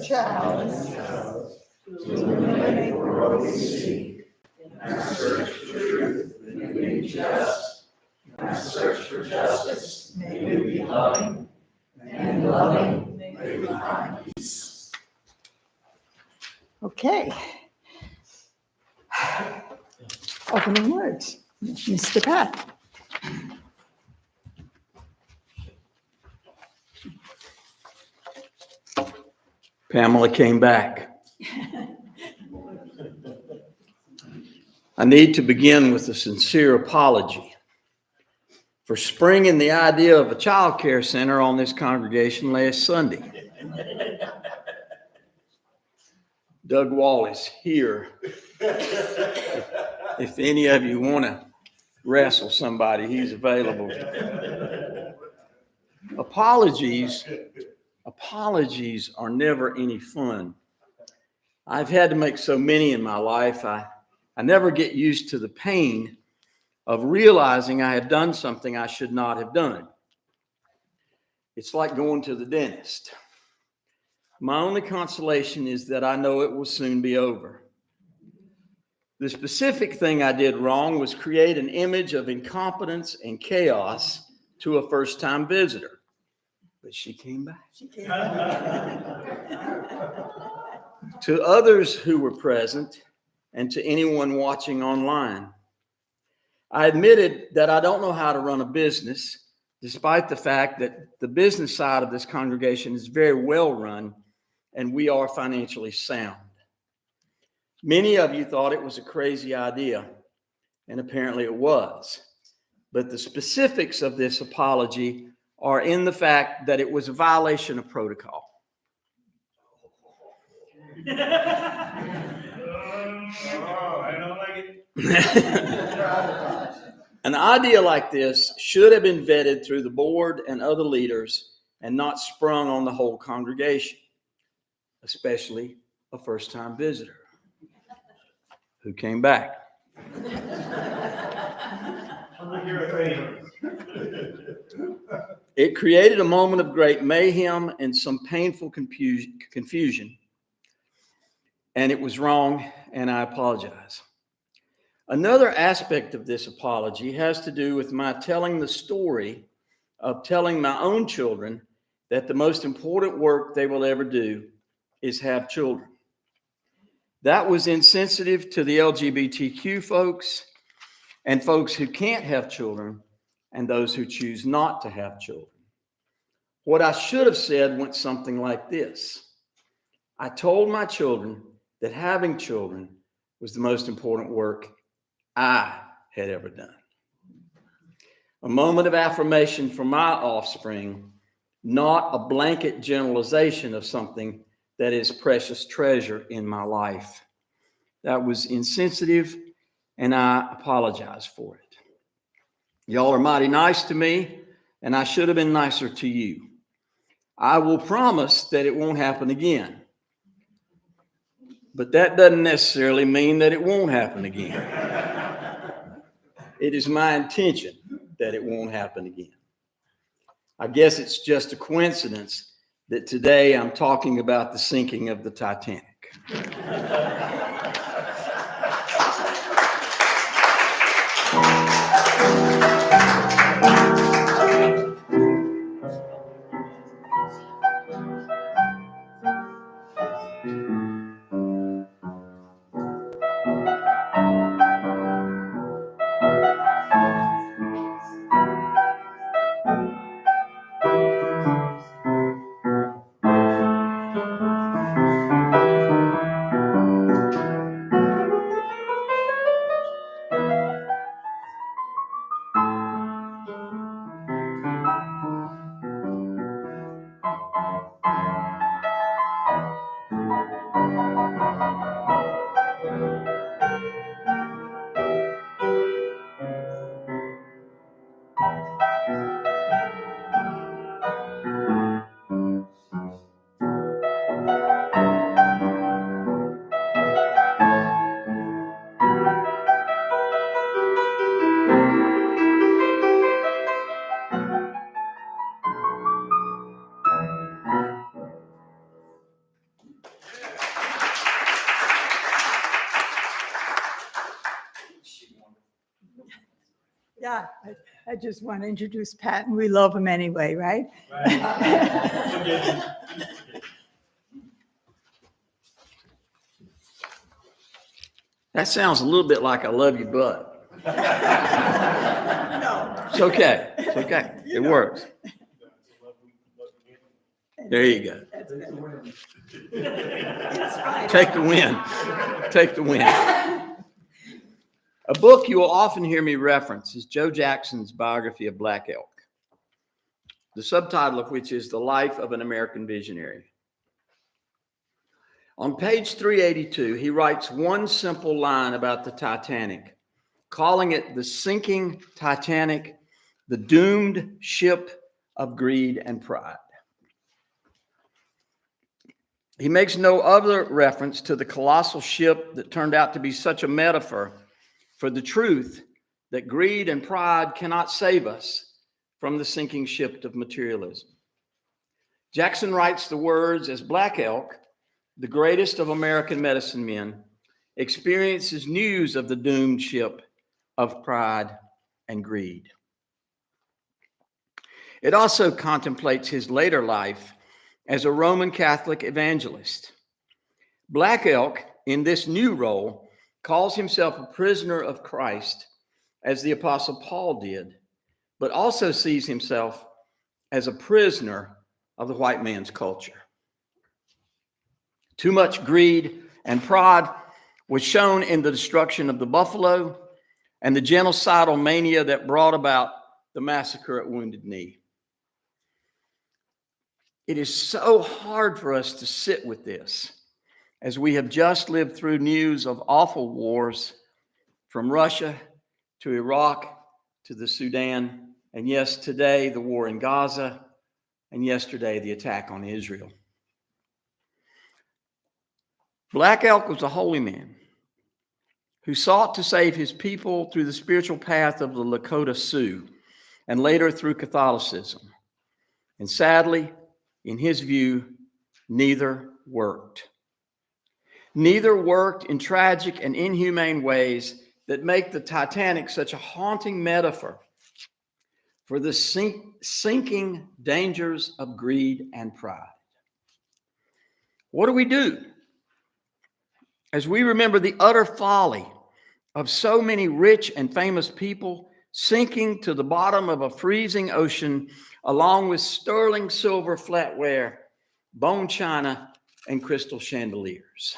chalice to illuminate the road we seek, and search for truth may we be just, and search for justice may we be loving, and loving may we find peace. Okay. Opening words, Mr. Pat. Pamela came back. I need to begin with a sincere apology for springing the idea of a child care center on this congregation last Sunday. Doug Wall is here. If any of you want to wrestle somebody, he's available. Apologies are never any fun. I've had to make so many in my life. I never get used to the pain of realizing I have done something I should not have done. It's like going to the dentist. My only consolation is that I know it will soon be over. The specific thing I did wrong was create an image of incompetence and chaos to a first-time visitor. But she came back. To others who were present and to anyone watching online, I admitted that I don't know how to run a business, despite the fact that the business side of this congregation is very well run and we are financially sound. Many of you thought it was a crazy idea, and apparently it was. But the specifics of this apology are in the fact that it was a violation of protocol. I don't like it. An idea like this should have been vetted through the board and other leaders and not sprung on the whole congregation, especially a first-time visitor who came back. It created a moment of great mayhem and some painful confusion, and it was wrong, and I apologize. Another aspect of this apology has to do with my telling the story of telling my own children that the most important work they will ever do is have children. That was insensitive to the LGBTQ folks and folks who can't have children and those who choose not to have children. What I should have said went something like this. I told my children that having children was the most important work I had ever done. A moment of affirmation for my offspring, not a blanket generalization of something that is precious treasure in my life. That was insensitive, and I apologize for it. Y'all are mighty nice to me, and I should have been nicer to you. I will promise that it won't happen again. But that doesn't necessarily mean that it won't happen again. It is my intention that it won't happen again. I guess it's just a coincidence that today I'm talking about the sinking of the Titanic. Yeah, I just want to introduce Pat, and we love him anyway, right? That sounds a little bit like I love you, but No. it's okay. It's okay. It works. There you go. That's good. Take the win. Take the win. A book you will often hear me reference is Joe Jackson's biography of Black Elk, the subtitle of which is The Life of an American Visionary. On page 382, he writes one simple line about the Titanic, calling it the sinking Titanic, the doomed ship of greed and pride. He makes no other reference to the colossal ship that turned out to be such a metaphor for the truth that greed and pride cannot save us from the sinking ship of materialism. Jackson writes the words as Black Elk, the greatest of American medicine men, experiences news of the doomed ship of pride and greed. It also contemplates his later life as a Roman Catholic evangelist. Black Elk, in this new role, calls himself a prisoner of Christ, as the Apostle Paul did, but also sees himself as a prisoner of the white man's culture. Too much greed and pride was shown in the destruction of the buffalo and the genocidal mania that brought about the massacre at Wounded Knee. It is so hard for us to sit with this, as we have just lived through news of awful wars from Russia to Iraq to the Sudan, and yes, today the war in Gaza, and yesterday the attack on Israel. Black Elk was a holy man who sought to save his people through the spiritual path of the Lakota Sioux and later through Catholicism. And sadly, in his view, neither worked. Neither worked in tragic and inhumane ways that make the Titanic such a haunting metaphor for the sinking dangers of greed and pride. What do we do as we remember the utter folly of so many rich and famous people sinking to the bottom of a freezing ocean along with sterling silver flatware, bone china, and crystal chandeliers?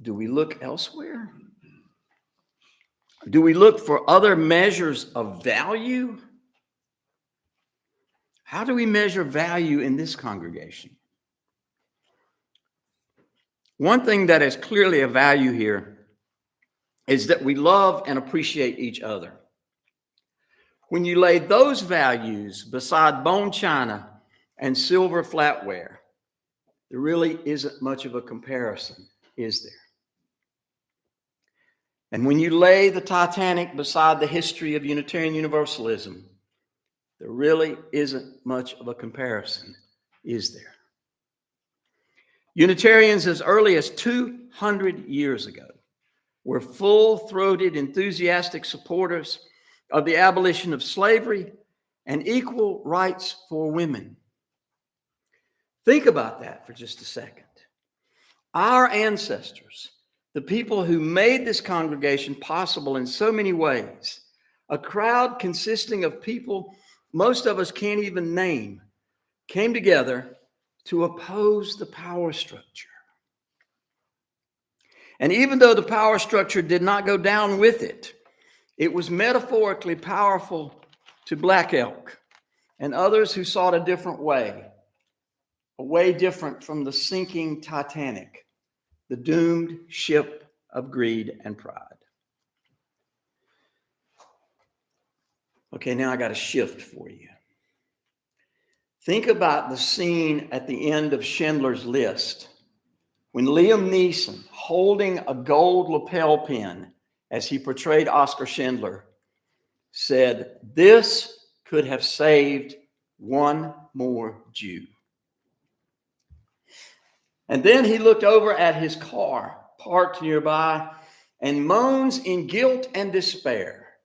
Do we look elsewhere? Do we look for other measures of value? How do we measure value in this congregation? One thing that is clearly a value here is that we love and appreciate each other. When you lay those values beside bone china and silver flatware, there really isn't much of a comparison, is there? And when you lay the Titanic beside the history of Unitarian Universalism, there really isn't much of a comparison, is there? Unitarians as early as 200 years ago were full-throated, enthusiastic supporters of the abolition of slavery and equal rights for women. Think about that for just a second. Our ancestors, the people who made this congregation possible in so many ways, a crowd consisting of people most of us can't even name, came together to oppose the power structure. And even though the power structure did not go down with it, it was metaphorically powerful to Black Elk and others who sought a different way, a way different from the sinking Titanic, the doomed ship of greed and pride. Okay, now I got a shift for you. Think about the scene at the end of Schindler's List when Liam Neeson, holding a gold lapel pin as he portrayed Oskar Schindler, said, "This could have saved one more Jew." And then he looked over at his car parked nearby and moans in guilt and despair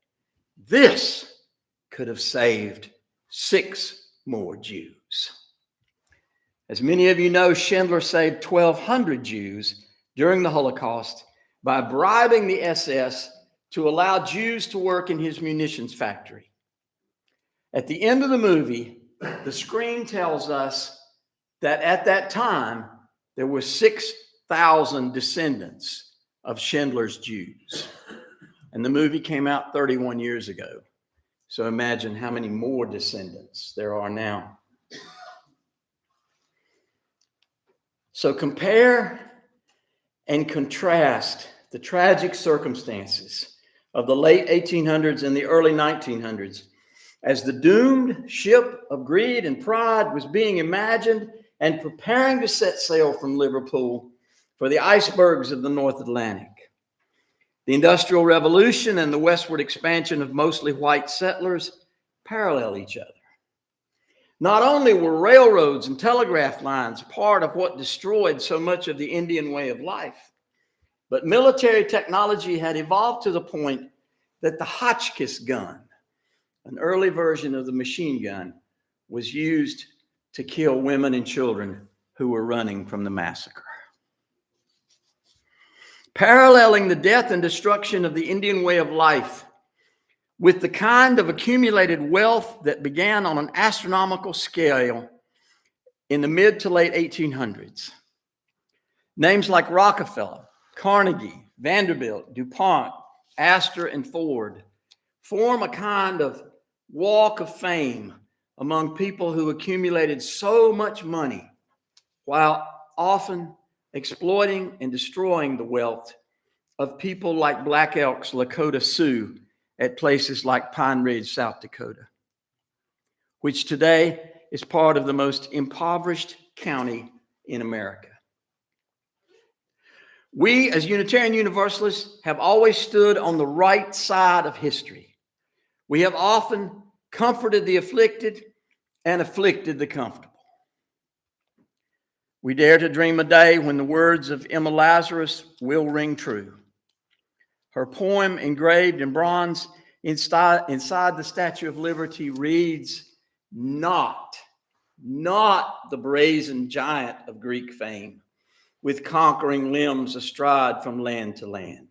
this could have saved 6 more Jews. As many of you know, Schindler saved 1,200 Jews during the Holocaust by bribing the SS to allow Jews to work in his munitions factory. At the end of the movie, the screen tells us that at that time, there were 6,000 descendants of Schindler's Jews. And the movie came out 31 years ago. So imagine how many more descendants there are now. So compare and contrast the tragic circumstances of the late 1800s and the early 1900s as the doomed ship of greed and pride was being imagined and preparing to set sail from Liverpool for the icebergs of the North Atlantic. The Industrial Revolution and the westward expansion of mostly white settlers parallel each other. Not only were railroads and telegraph lines part of what destroyed so much of the Indian way of life, but military technology had evolved to the point that the Hotchkiss gun, an early version of the machine gun, was used to kill women and children who were running from the massacre. Paralleling the death and destruction of the Indian way of life with the kind of accumulated wealth that began on an astronomical scale in the mid to late 1800s. Names like Rockefeller, Carnegie, Vanderbilt, DuPont, Astor, and Ford form a kind of walk of fame among people who accumulated so much money while often exploiting and destroying the wealth of people like Black Elk's Lakota Sioux at places like Pine Ridge, South Dakota, which today is part of the most impoverished county in America. We, as Unitarian Universalists, have always stood on the right side of history. We have often comforted the afflicted and afflicted the comfortable. We dare to dream a day when the words of Emma Lazarus will ring true. Her poem, engraved in bronze inside the Statue of Liberty, reads, not the brazen giant of Greek fame, with conquering limbs astride from land to land.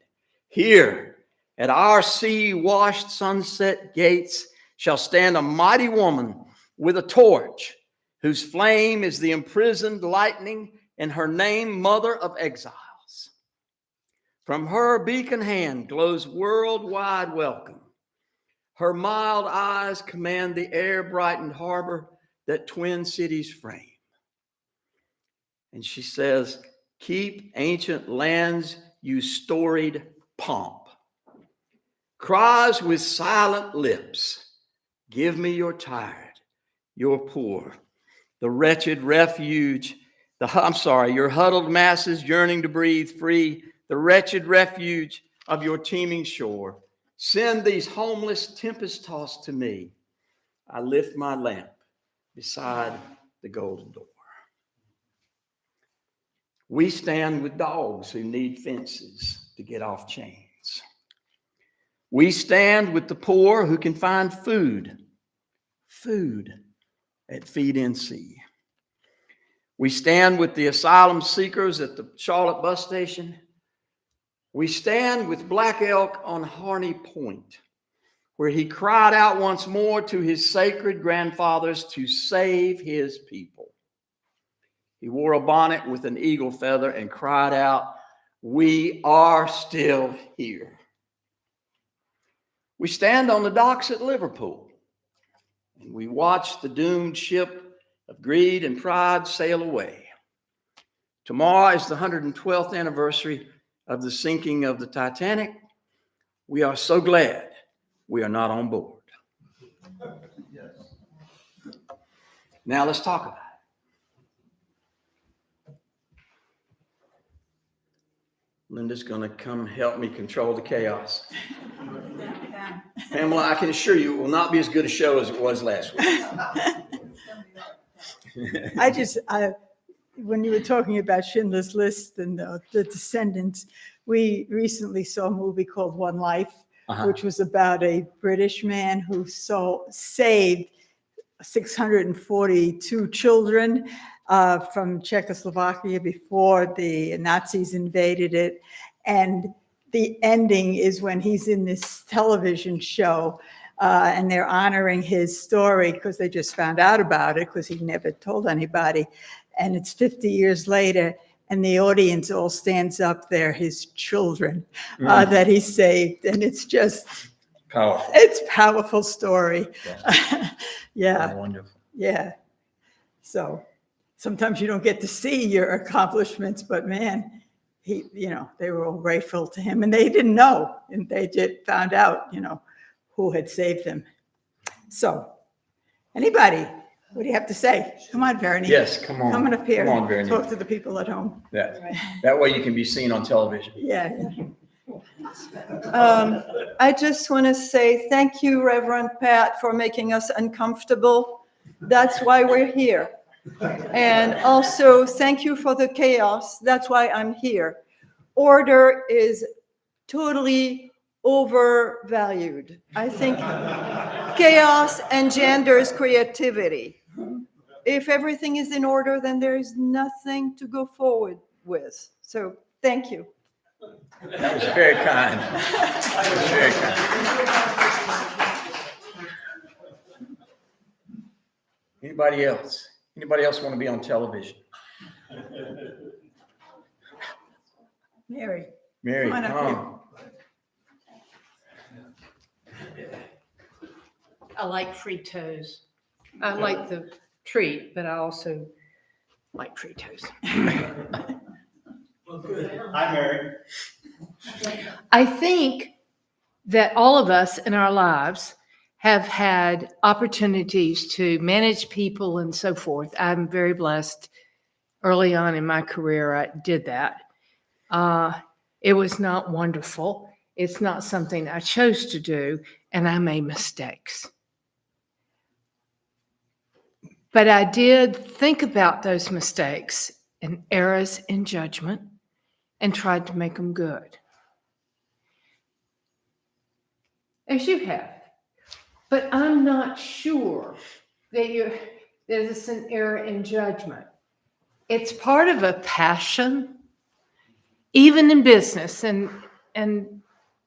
Here, at our sea-washed sunset gates, shall stand a mighty woman with a torch, whose flame is the imprisoned lightning, and her name Mother of Exiles. From her beacon hand glows worldwide welcome. Her mild eyes command the air-brightened harbor that twin cities frame. And she says, keep ancient lands, you storied pomp. Cries with silent lips, give me your tired, your poor, the wretched refuge, your huddled masses yearning to breathe free, the wretched refuge of your teeming shore. Send these homeless tempest-tossed to me. I lift my lamp beside the golden door. We stand with dogs who need fences to get off chains. We stand with the poor who can find food at Feed NC. We stand with the asylum seekers at the Charlotte bus station. We stand with Black Elk on Harney Point, where he cried out once more to his sacred grandfathers to save his people. He wore a bonnet with an eagle feather and cried out, we are still here. We stand on the docks at Liverpool, and we watch the doomed ship of greed and pride sail away. Tomorrow is the 112th anniversary of the sinking of the Titanic. We are so glad we are not on board. Now let's talk about it. Linda's going to come help me control the chaos. Pamela, I can assure you it will not be as good a show as it was last week. When you were talking about Schindler's List and the descendants, we recently saw a movie called One Life which was about a British man who saved 642 children from Czechoslovakia before the Nazis invaded it. And the ending is when he's in this television show and they're honoring his story because they just found out about it because he never told anybody. And it's 50 years later, and the audience all stands up there, his children that he saved. And it's just Powerful. It's a powerful story. Yeah. Wonderful. Yeah. So sometimes you don't get to see your accomplishments, but man, they were all grateful to him, and they didn't know, and they just found out, who had saved them. So anybody, what do you have to say? Come on, Vernie. Yes, come on. Come on up here. Come on, Vernie. Talk to the people at home. That way you can be seen on television. Yeah. I just want to say thank you, Reverend Pat, for making us uncomfortable. That's why we're here. And also, thank you for the chaos. That's why I'm here. Order is totally overvalued. I think chaos engenders creativity. If everything is in order, then there is nothing to go forward with. So thank you. That was very kind. That was very kind. Anybody else? Anybody else want to be on television? Mary. Mary, Come on up come. I like Fritos. I like the treat, but I also like Fritos. Hi, Mary. I think that all of us in our lives have had opportunities to manage people and so forth. I'm very blessed. Early on in my career, I did that. It was not wonderful. It's not something I chose to do, and I made mistakes. But I did think about those mistakes and errors in judgment and tried to make them good. As you have. But I'm not sure that there's an error in judgment. It's part of a passion, even in business, and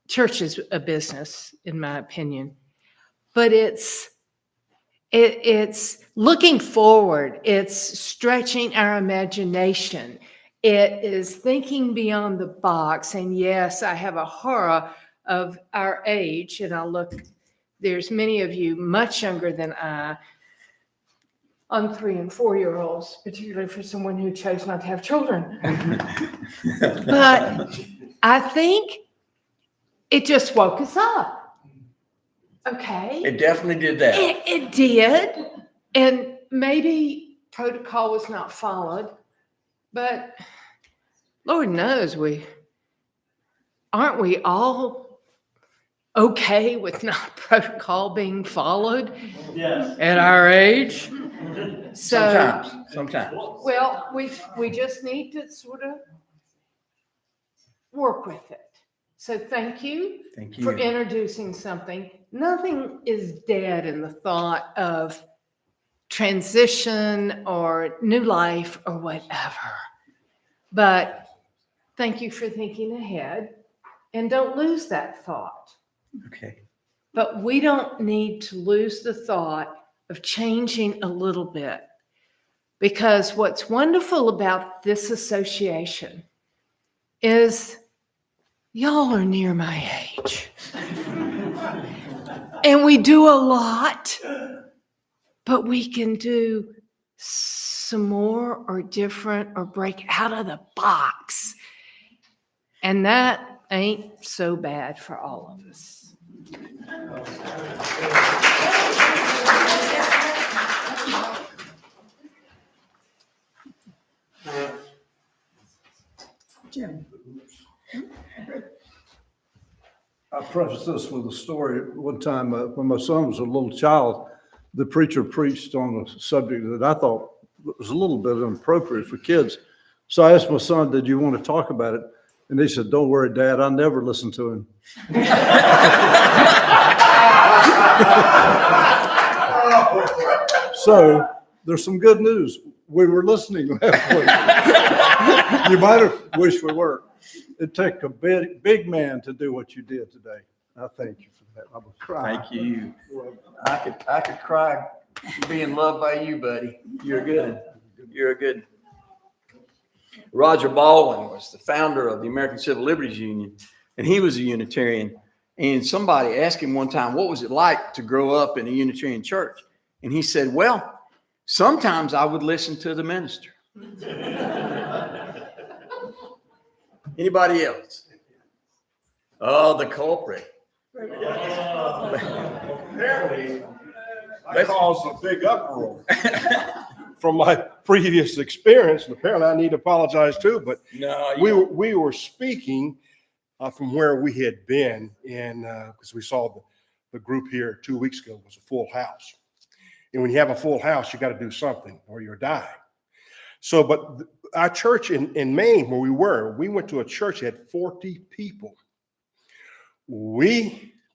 church is a business, in my opinion. But it's looking forward. It's stretching our imagination. It is thinking beyond the box. And yes, I have a horror of our age, and there's many of you much younger than I, on 3 and 4 year olds, particularly for someone who chose not to have children. But I think it just woke us up. Okay. It definitely did that. It did. And maybe protocol was not followed, but Lord knows aren't we all okay with not protocol being followed? Yes. At our age? Sometimes. Well, we just need to sort of work with it. So thank you for introducing something. Nothing is dead in the thought of transition or new life or whatever. But thank you for thinking ahead, and don't lose that thought. Okay. But we don't need to lose the thought of changing a little bit, because what's wonderful about this association is y'all are near my age. And we do a lot, but we can do some more or different or break out of the box. And that ain't so bad for all of us. Jim. I preface this with a story. One time when my son was a little child, the preacher preached on a subject that I thought was a little bit inappropriate for kids. So I asked my son, did you want to talk about it? And he said, "Don't worry, Dad, I never listen to him." So there's some good news. We were listening last week. You might have wished we weren't. It took a big man to do what you did today. I thank you for that. I was crying. Thank you. I could cry being loved by you, buddy. You're good. You're good. Roger Baldwin was the founder of the American Civil Liberties Union, and he was a Unitarian. And somebody asked him one time, what was it like to grow up in a Unitarian church? And he said, well, sometimes I would listen to the minister. Anybody else? Oh, the culprit. Apparently, I caused a big uproar from my previous experience. And apparently, I need to apologize too. But No, we were speaking from where we had been, and because we saw the group here 2 weeks ago was a full house. And when you have a full house, you got to do something or you're dying. So, but our church in Maine, where we went to a church that had 40 people.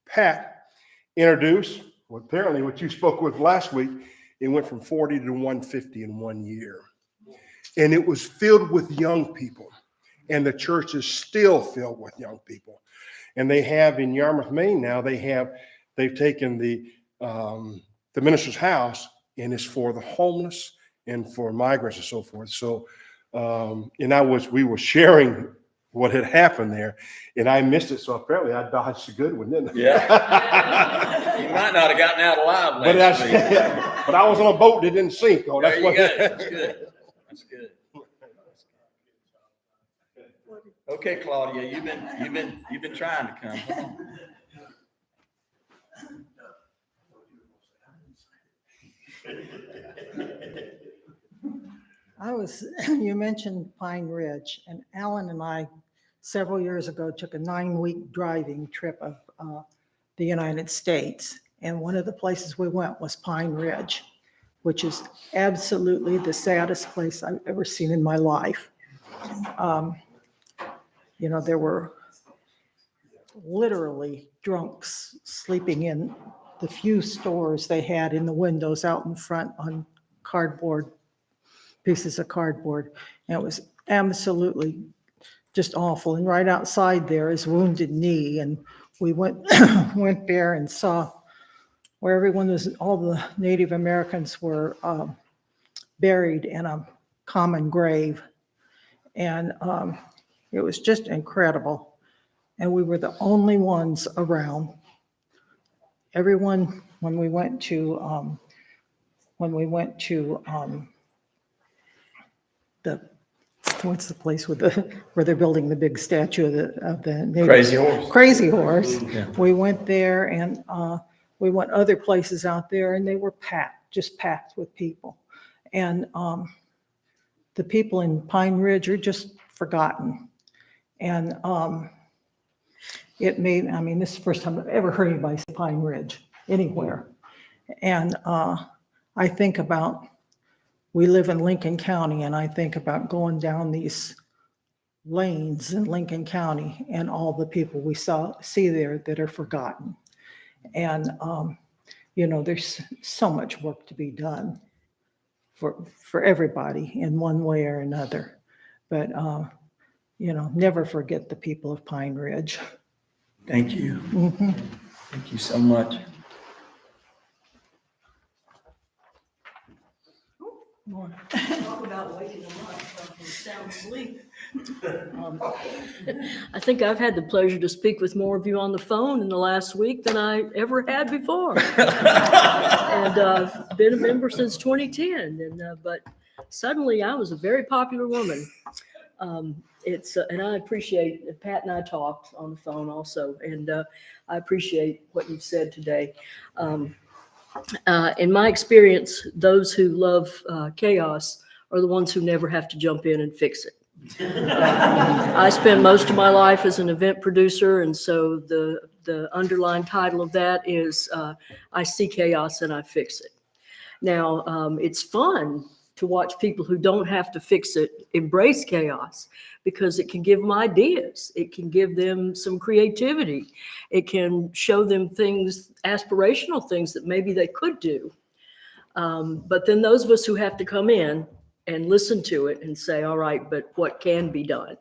Pat introduced, well, apparently what you spoke with last week, it went from 40 to 150 in 1 year. And it was filled with young people. And the church is still filled with young people. And they have in Yarmouth, Maine now, they've taken the minister's house, and it's for the homeless and for migrants and so forth. So, we were sharing what had happened there, and I missed it. So apparently I dodged a good one, didn't I? Yeah. You might not have gotten out alive But last week. but I was on a boat that didn't sink. Oh, There that's you what. go. That's good. That's good. Okay, Claudia, you've been trying to come. Come on. You mentioned Pine Ridge, and Alan and I, several years ago, took a 9-week driving trip of the United States. And one of the places we went was Pine Ridge, which is absolutely the saddest place I've ever seen in my life. There were literally drunks sleeping in the few stores they had in the windows out in front on pieces of cardboard. And it was absolutely just awful. And right outside there is Wounded Knee. And we went there and saw where all the Native Americans were buried in a common grave. And it was just incredible. And we were the only ones around. Everyone, when we went to what's the place where they're building the big statue of the Native Crazy Horse. Crazy Horse. Yeah. We went there, and we went other places out there, and they were just packed with people. And the people in Pine Ridge are just forgotten. And this is the first time I've ever heard anybody say Pine Ridge anywhere. And I think about, we live in Lincoln County, and I think about going down these lanes in Lincoln County and all the people we see there that are forgotten. And, there's so much work to be done for everybody in one way or another. But, never forget the people of Pine Ridge. Thank you. Mm-hmm. Thank you so much. Talk about waking them up from sound sleep. I think I've had the pleasure to speak with more of you on the phone in the last week than I ever had before. And I've been a member since 2010. But suddenly I was a very popular woman. And I appreciate, Pat and I talked on the phone also, and I appreciate what you've said today. In my experience, those who love chaos are the ones who never have to jump in and fix it. I spent most of my life as an event producer, and so the underlying title of that is I see chaos and I fix it. Now, it's fun to watch people who don't have to fix it embrace chaos, because it can give them ideas. It can give them some creativity. It can show them things, aspirational things that maybe they could do. But then those of us who have to come in and listen to it and say, all right, but what can be done?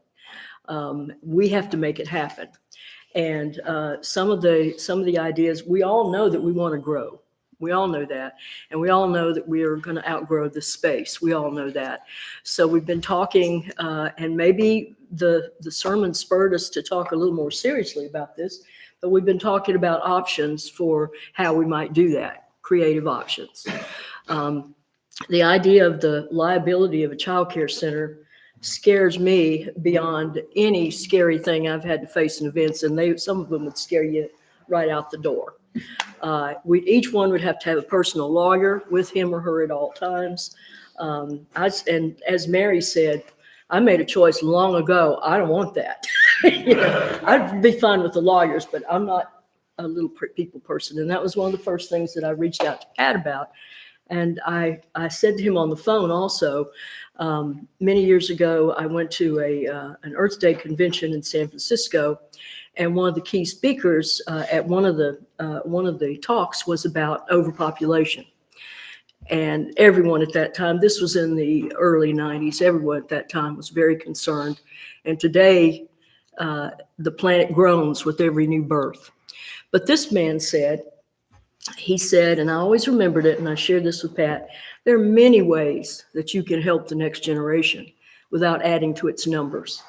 We have to make it happen. And some of the ideas, we all know that we want to grow. We all know that. And we all know that we are going to outgrow this space. We all know that. So we've been talking, and maybe the sermon spurred us to talk a little more seriously about this, but we've been talking about options for how we might do that, creative options. The idea of the liability of a child care center scares me beyond any scary thing I've had to face in events, and some of them would scare you right out the door. Each one would have to have a personal lawyer with him or her at all times. And as Mary said, I made a choice long ago. I don't want that. I'd be fine with the lawyers, but I'm not a little people person. And that was one of the first things that I reached out to Pat about. And I said to him on the phone also, many years ago, I went to an Earth Day convention in San Francisco, and one of the key speakers at one of the talks was about overpopulation. And everyone at that time, this was in the early 90s, everyone at that time was very concerned. And today, the planet groans with every new birth. But this man said, and I always remembered it, and I shared this with Pat, there are many ways that you can help the next generation without adding to its numbers.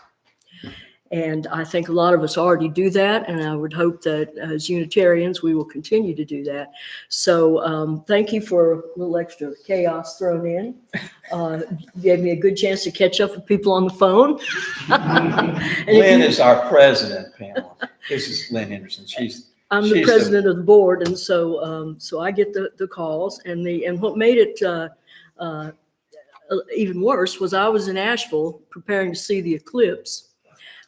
And I think a lot of us already do that, and I would hope that as Unitarians, we will continue to do that. So thank you for a little extra chaos thrown in. Gave me a good chance to catch up with people on the phone. Lynn is our president, Pamela. This is Lynn Henderson. I'm the president of the board, and so I get the calls, and what made it even worse was I was in Asheville preparing to see the eclipse.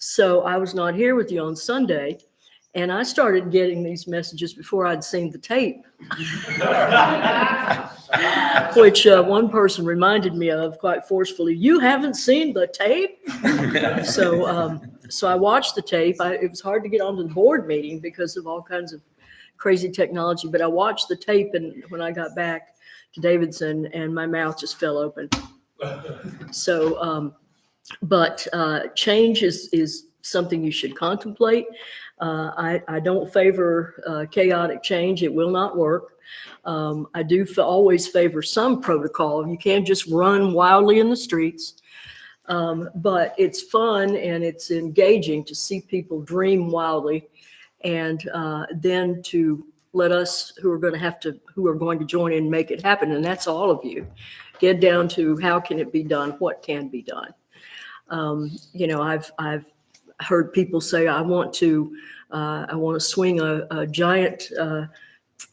So I was not here with you on Sunday, and I started getting these messages before I'd seen the tape, which one person reminded me of quite forcefully. You haven't seen the tape? So I watched the tape. It was hard to get onto the board meeting because of all kinds of crazy technology, but I watched the tape, and when I got back to Davidson, and my mouth just fell open. So, but change is something you should contemplate. I don't favor chaotic change. It will not work. I do always favor some protocol. You can't just run wildly in the streets. But it's fun and it's engaging to see people dream wildly, and then to let us who are going to join in and make it happen. And that's all of you. Get down to how can it be done? What can be done? I've heard people say, I want to swing a giant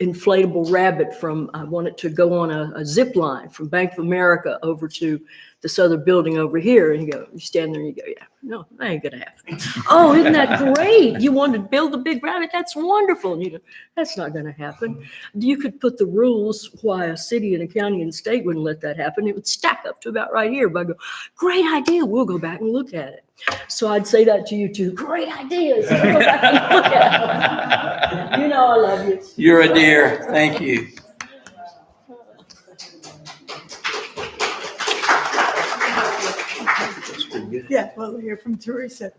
inflatable rabbit I want it to go on a zip line from Bank of America over to this other building over here. And you stand there and you go, yeah, no, that ain't gonna happen. Oh, isn't that great? You want to build a big rabbit? That's wonderful. And you go, that's not gonna happen. You could put the rules why a city and a county and state wouldn't let that happen. It would stack up to about right here. But I go, great idea. We'll go back and look at it. So I'd say that to you too. Great ideas. We'll go back and look at it. You know I love you. You're a dear. Thank you. Yeah, well, we'll hear from Teresa.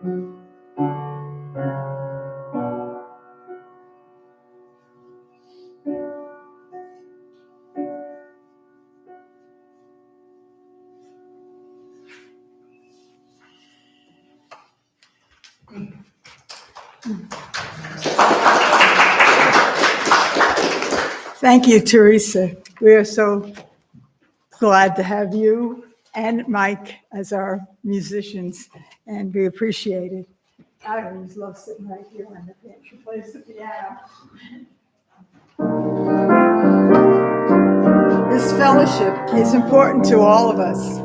Thank you, Teresa. We are so glad to have you and Mike as our musicians, and we appreciate it. I always love sitting right here when the pantry plays the piano. This fellowship is important to all of us.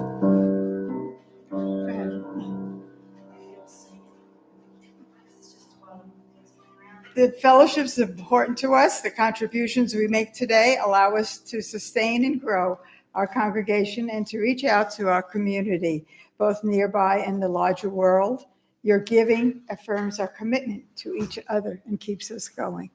The fellowship is important to us. The contributions we make today allow us to sustain and grow our congregation and to reach out to our community, both nearby and the larger world. Your giving affirms our commitment to each other and keeps us going.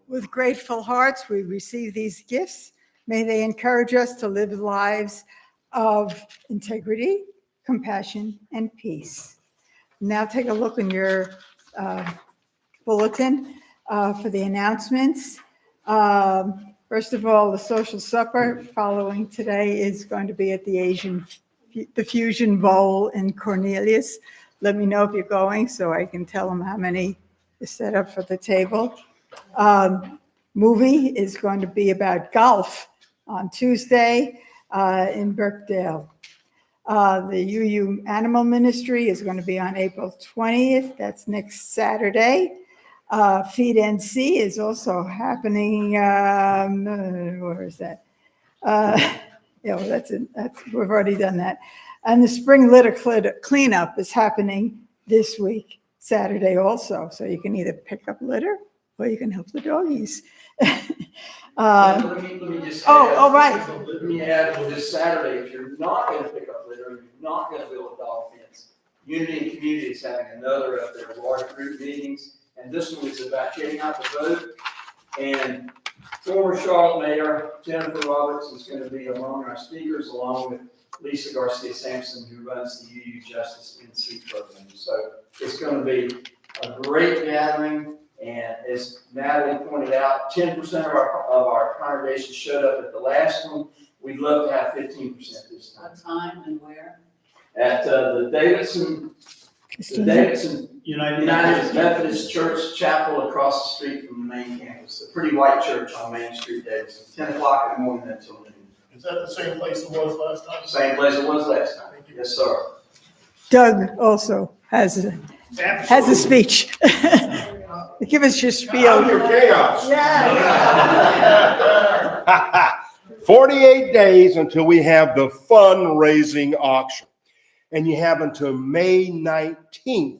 With grateful hearts, we receive these gifts. May they encourage us to live lives of integrity, compassion, and peace. Now take a look in your bulletin for the announcements. First of all, the social supper following today is going to be at the Fusion Bowl in Cornelius. Let me know if you're going so I can tell them how many is set up for the table. Movie is going to be about golf on Tuesday in Birkdale. The UU Animal Ministry is going to be on April 20th. That's next Saturday. Feed NC is also happening. Where is that? Yeah, well, that's it. We've already done that. And the spring litter cleanup is happening this week, Saturday also. So you can either pick up litter or you can help the doggies. Let me just. Right. Let me add for this Saturday, if you're not going to pick up litter, and you're not going to build a dog fence, Unity and Community is having another of their large group meetings, and this one is about getting out the vote. And former Charlotte Mayor Jennifer Roberts is going to be among our speakers, along with Lisa Garcia Sampson, who runs the UU Justice NC program. So it's going to be a great gathering. And as Natalie pointed out, 10% of our congregation showed up at the last one. We'd love to have 15% this time. What time and where? At the Davidson United Methodist Church Chapel across the street from the main campus. A pretty white church on Main Street, Davidson. 10 o'clock in the morning until noon. Is that the same place it was last time? Same place it was last time. Yes, sir. Doug also has a speech. Give us your spiel. Your chaos. Yeah. 48 days until we have the fundraising auction. And you have until May 19th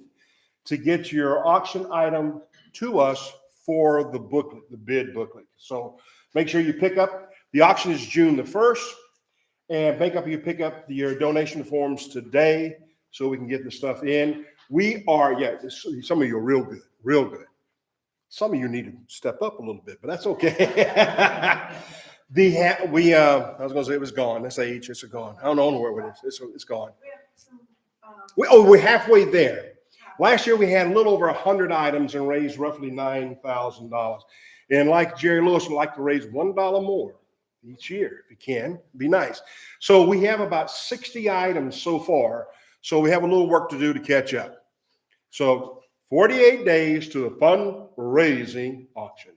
to get your auction item to us for the booklet, the bid booklet. So make sure you pick up. The auction is June the 1st. And you pick up your donation forms today so we can get the stuff in. Some of you are real good, real good. Some of you need to step up a little bit, but that's okay. I was going to say it was gone. That's age. It's gone. I don't know where it is. It's gone. We're halfway there. Last year we had a little over 100 items and raised roughly $9,000. And like Jerry Lewis would like to raise $1 more each year if you can. It'd be nice. So we have about 60 items so far. So we have a little work to do to catch up. So 48 days to the fundraising auction.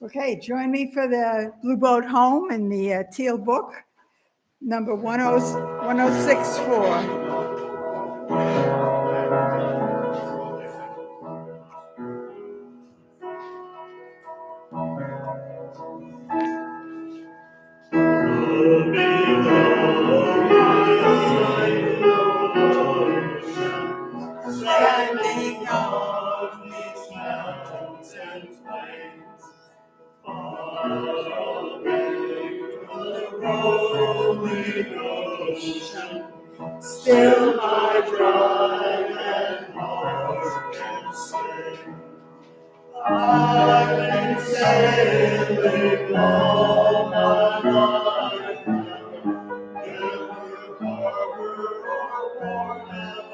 Okay, join me for the Blue Boat Home in the Teal Book, number 1064. Standing on these mountains and plains, far away from the rolling ocean, still my drive and heart can say, I've been sailing all my life now, never harbor or port have I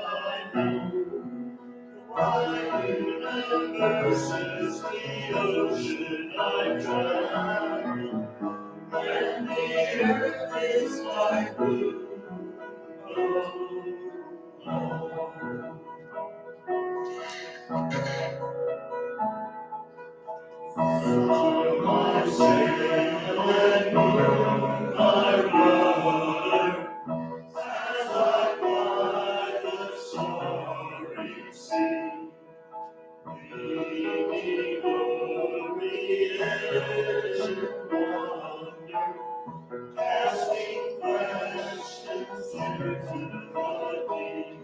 known. Universe is the ocean I travel, and the earth is my blue. For my sail and moon my rudder, as I ply the sorry sea. Leaning o'er the edge of wonder, asking questions into the deep.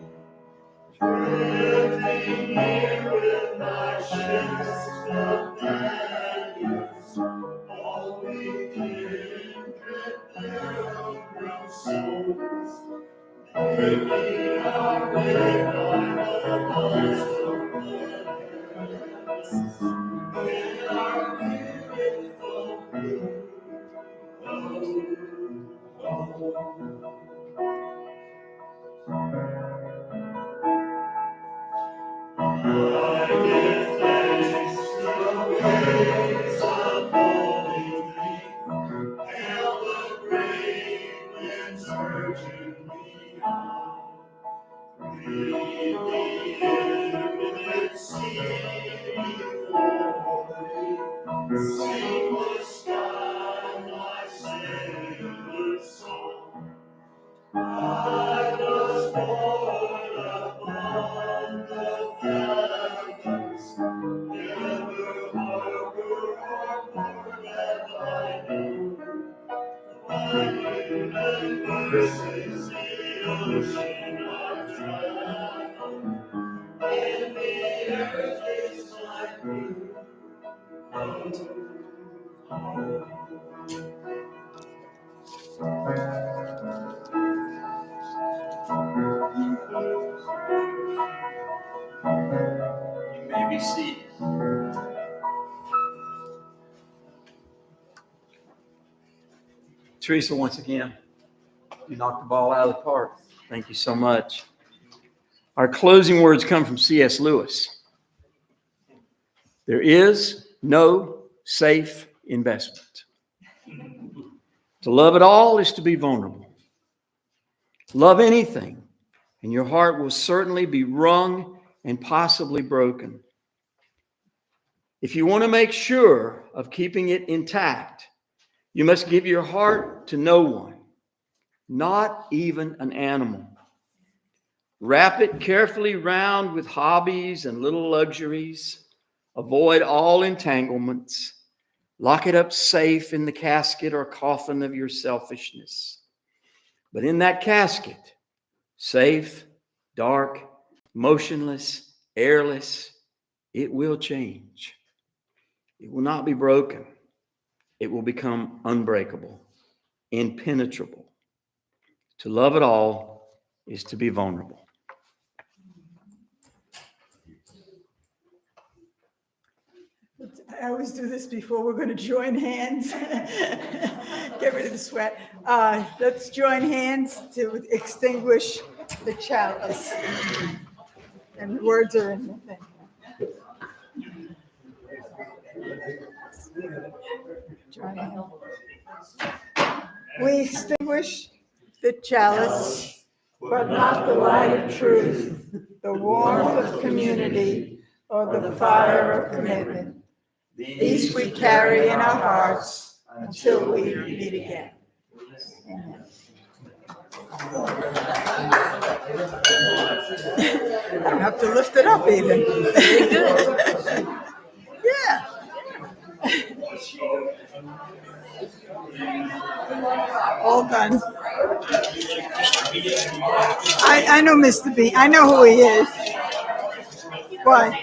Drifting here with my ship's companions, all we kindred pilgrim souls. Making our way by the lights of the heavens, in our beautiful blue home. I give thanks to the waves upholding me, hail the great winds urging me on. Read the infinite sea before me, sing the sky my sailor's song. I was born upon the fathoms, never harbor or port have I known. My universe is the ocean I travel, and the earth is my blue home. You may be seated. Teresa, once again, you knocked the ball out of the park. Thank you so much. Our closing words come from C.S. Lewis. There is no safe investment. To love at all is to be vulnerable. Love anything, and your heart will certainly be wrung and possibly broken. If you want to make sure of keeping it intact, you must give your heart to no one, not even an animal. Wrap it carefully round with hobbies and little luxuries. Avoid all entanglements. Lock it up safe in the casket or coffin of your selfishness. But in that casket, safe, dark, motionless, airless, it will change. It will not be broken. It will become unbreakable, impenetrable. To love at all is to be vulnerable. I always do this before we're going to join hands. Get rid of the sweat. Let's join hands to extinguish the chalice. And the words are in the thing. Join hands. We extinguish the chalice, but not the light of truth, the warmth of community, or the fire of commitment. These we carry in our hearts until we meet again. Amen. I don't have to lift it up even. Yeah. All done. I know Mr. B. I know who he is. Why?